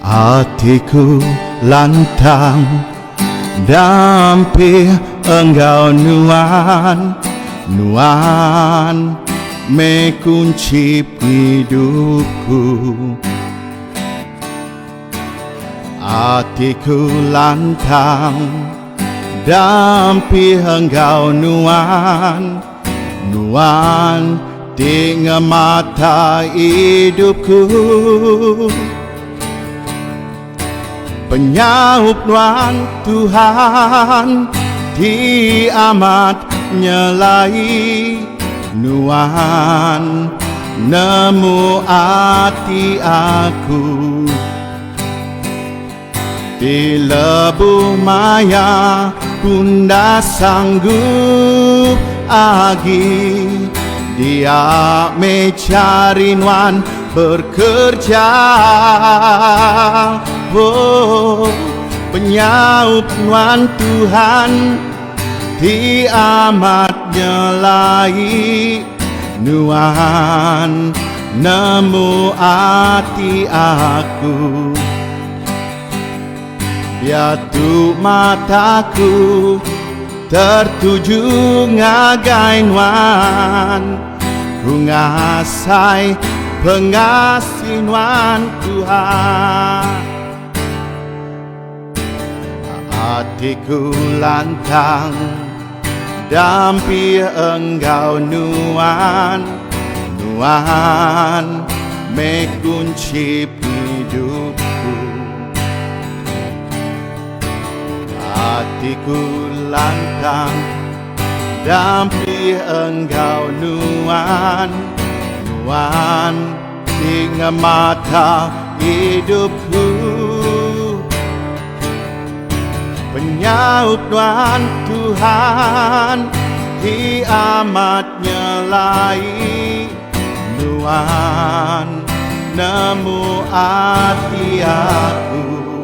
Hatiku lantang dampir engkau nuan mengunci hidupku. Hatiku lantang dampir engkau nuan dengan mata hidupku. Penyaup nuan Tuhan di amat nyelai nuan nemu hati aku. Di lebuh maya bunda sanggup agi, dia mencari nuan bekerja. Oh, penyaup nuan Tuhan di amat nyelai nuan nemu hati aku. Ya tu mataku tertuju ngagai nuan, ku ngasai pengasih nuan Tuhan. Hatiku lantang dampir engkau nuan mengunci hidupku. Hatiku lantang dampir engkau nuan dengan mata hidupku. Penyaup nuan Tuhan di amat nyelai nuan nemu hati aku.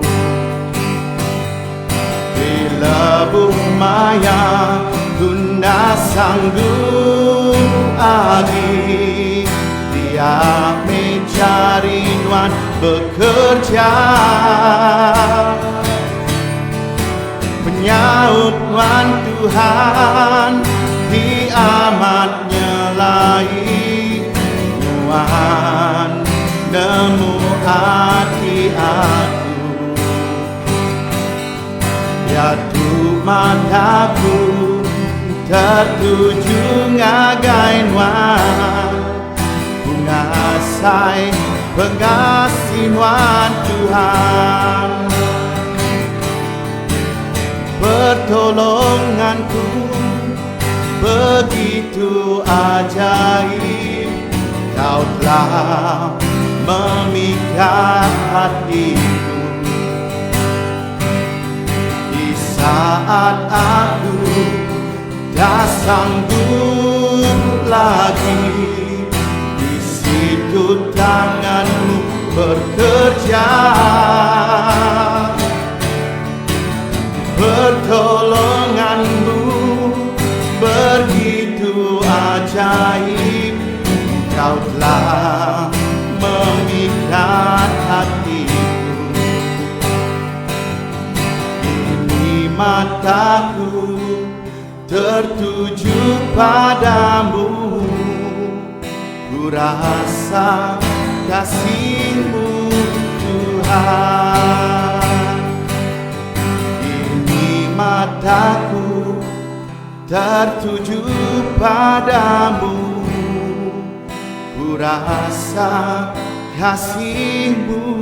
Di lebuh maya bunda sanggup agi, dia mencari nuan bekerja. Penyaup nuan Tuhan di amat nyelai nuan nemu hati aku. Ya tu mataku tertuju ngagai nuan, ku ngasai pengasih nuan Tuhan. Pertolonganku begitu ajaib, kau telah memikat hatiku. Di saat aku tak sanggup lagi, di situ tanganmu bekerja. Pertolonganmu begitu ajaib, kau telah memikat hatiku. Kini mataku tertuju padamu, ku rasa kasih-Mu Tuhan. Mataku tertuju padamu, ku rasa kasih-Mu